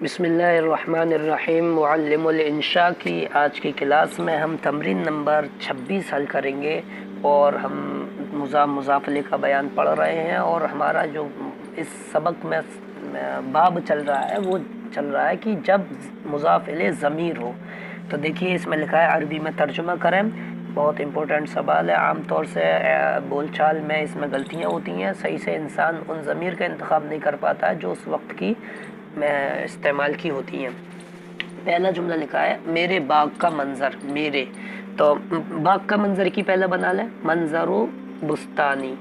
بسم اللہ الرحمن الرحیم۔ معلم الانشاء کی آج کی کلاس میں ہم تمرین نمبر 26 حل کریں گے اور ہم مضاف الیہ کا بیان پڑھ رہے ہیں، اور ہمارا جو اس سبق میں باب چل رہا ہے وہ چل رہا ہے کہ جب مضاف الیہ ضمیر ہو۔ تو دیکھیے اس میں لکھا ہے عربی میں ترجمہ کریں، بہت امپورٹنٹ سوال ہے۔ عام طور سے بول چال میں اس میں غلطیاں ہوتی ہیں، صحیح سے انسان ان ضمیر کا انتخاب نہیں کر پاتا ہے جو اس وقت کی استعمال کی ہوتی ہیں۔ پہلا جملہ لکھا ہے میرے باغ کا منظر، میرے، تو باغ کا منظر کی پہلا بنا لیں منظر و بستانی،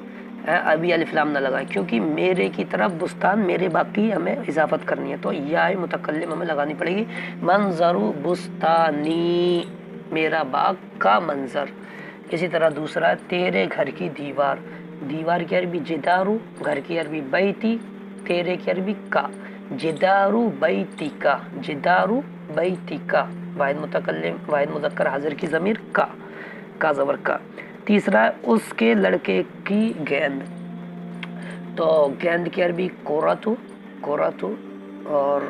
ابھی الف لام نہ لگائیں کیونکہ میرے کی طرف بستان میرے باغ کی ہمیں اضافت کرنی ہے، تو یا متکلم ہمیں لگانی پڑے گی منظر و بستانی، میرا باغ کا منظر۔ اسی طرح دوسرا تیرے گھر کی دیوار، دیوار کی عربی جدارو، گھر کی عربی بیتی، تیرے کی عربی کا، جدارو بیتی کا، جدارو بیتی کا، واحد متکلم واحد مذکر حاضر کی ضمیر کا زبر کا۔ تیسرا اس کے لڑکے کی گیند، تو گیند کی عربی کوراتو، کوراتو، اور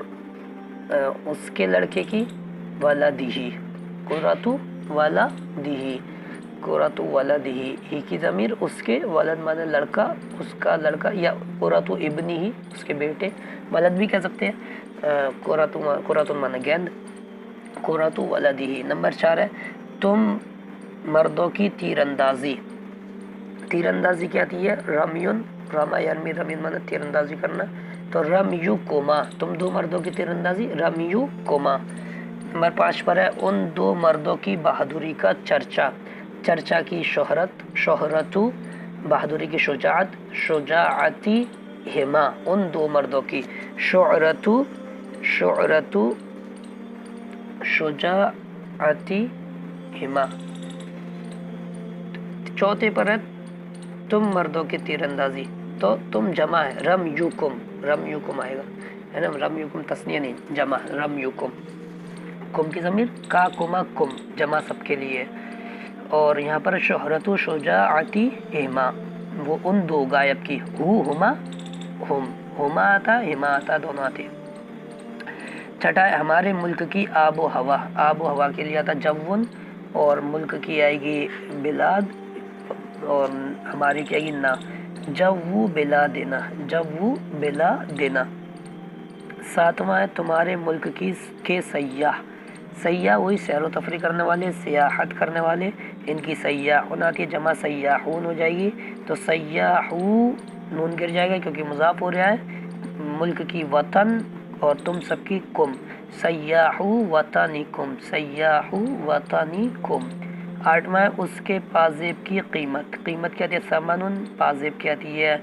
اس کے لڑکے کی ولدہی، کوراتو ولدہی، کوراتو ولدہی، ہی کی ضمیر اس کے، ولد مانے لڑکا، اس کا لڑکا، یا کوراتو ابنی ہی اس کے بیٹے، ولد بھی کہہ سکتے ہیں، کوراتو مانے گیند، کوراتو ولدہی۔ نمبر 4 ہے تم مردوں کی تیر اندازی، تیر اندازی کیا آتی ہے رمیون، رما یرمی، رمیون مانے تیر اندازی کرنا، تو رمیو کوما، تم دو مردوں کی تیر اندازی رمیو کوما۔ نمبر 5 پر ہے ان دو مردوں کی بہادری کا چرچا، چرچا کی شہرت، شہرتو، بہادری کی شجاعت، شجاعتی ہما، ان دو مردوں کی، شعرتو، شعرتو، شجاعتی ہما۔ چوتھے پر ہے تم مردوں کی تیر اندازی، تو تم جمع ہے رمیوکم، رمیوکم آئے گا، ہے نا، رمیوکم تثنیہ نہیں جمع، رمیوکم، کم کی ضمیر کا کما کم، جمع سب کے لیے۔ اور یہاں پر شہرت و شجاعتی ہما، وہ ان دو غائب کی، ہما ہم، ہما آتا ہما آتا دونوں آتے۔ چھٹا ہے ہمارے ملک کی آب و ہوا، آب و ہوا کے لیے آتا جون، اور ملک کی آئے گی بلاد، اور ہماری کی آئے گی نا، جو بلا دینا، جو بلا دینا۔ ساتواں ہے تمہارے ملک کے سیاح، سیاح وہی سیر و تفریح کرنے والے، سیاحت کرنے والے، ان کی سیاحون آتی ہے، جمع سیاحون ہو جائے گی، تو سیاحو نون گر جائے گا کیونکہ مضاف ہو رہا ہے، ملک کی وطن اور تم سب کی کم، سیاحو وطنکم، سیاحو وطنکم۔ 8واں ہے اس کے پازیب کی قیمت، قیمت کیا آتی ہے ثمن، پازیب کیا آتی ہے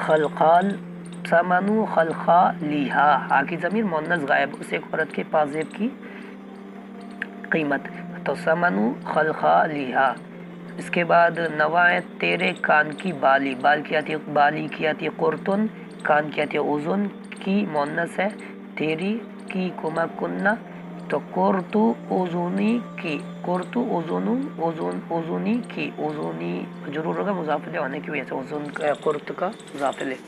خلقال، ثمنو خلقالیہا، ہا کی ضمیر مؤنث غائب، اس ایک عورت کے پازیب کی قیمت، تو ثمنو خلقالیہا۔ اس کے بعد 9واں ہے تیرے کان کی بالی، بال کی آتی ہے، بالی کی آتی ہے قرطن، کان کی آتی ہے اذن، کی مؤنث ہے، تیری کی کما کننا، تو قرطو اذنی کی، قرطو اذنو، اذنی کی، اذنی مجرور ہوگا مضاف الیہ ہونے کی وجہ سے، اذن قرط کا مضاف الیہ۔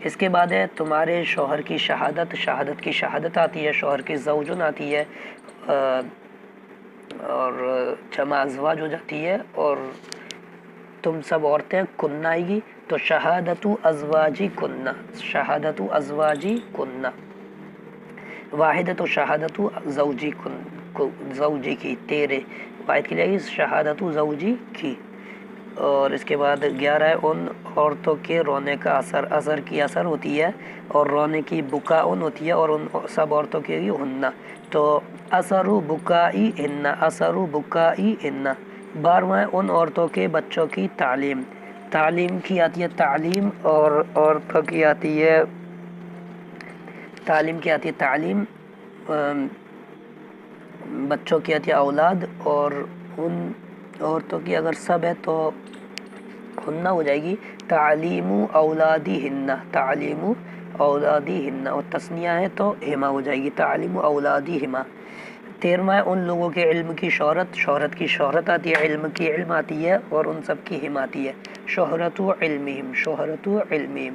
اس کے بعد ہے تمہارے شوہر کی شہادت، شہادت کی شہادت آتی ہے، شوہر کی زوجن آتی ہے، اور جمع ازواج ہو جاتی ہے، اور تم سب عورتیں کننا آئے گی، تو شہادتو ازواجی کننا، شہادتو ازواجی کننا۔ واحدتو شہادتو زوجی زوجی کی، تیرے، واحد کی لگی شہادتو زوجی کی۔ اور اس کے بعد 11 ہے ان عورتوں کے رونے کا اثر، اثر کی اثر ہوتی ہے اور رونے کی بکاؤن ہوتی ہے، اور ان سب عورتوں کے لیے ہننا، تو اثر بکائی ہن، اثر بکائی ہن۔ 12واں ہے ان عورتوں کے بچوں کی تعلیم، تعلیم کی آتی ہے تعلیم، اور عورتوں کی آتی ہے تعلیم، کی آتی ہے تعلیم، بچوں کی آتی ہے اولاد، اور ان عورتوں کی اگر سب ہے تو ہنہ ہو جائے گی تعلیم اولادی ہن، تعلیم اولادی ہن، اور تثنیہ ہے تو ہما ہو جائے گی تعلیم اولادی ہما۔ 13واں ہے ان لوگوں کے علم کی شہرت، شہرت کی شہرت آتی ہے، علم کی علم آتی ہے، اور ان سب کی ہم آتی ہے، شہرت علمہم، شہرت علمہم۔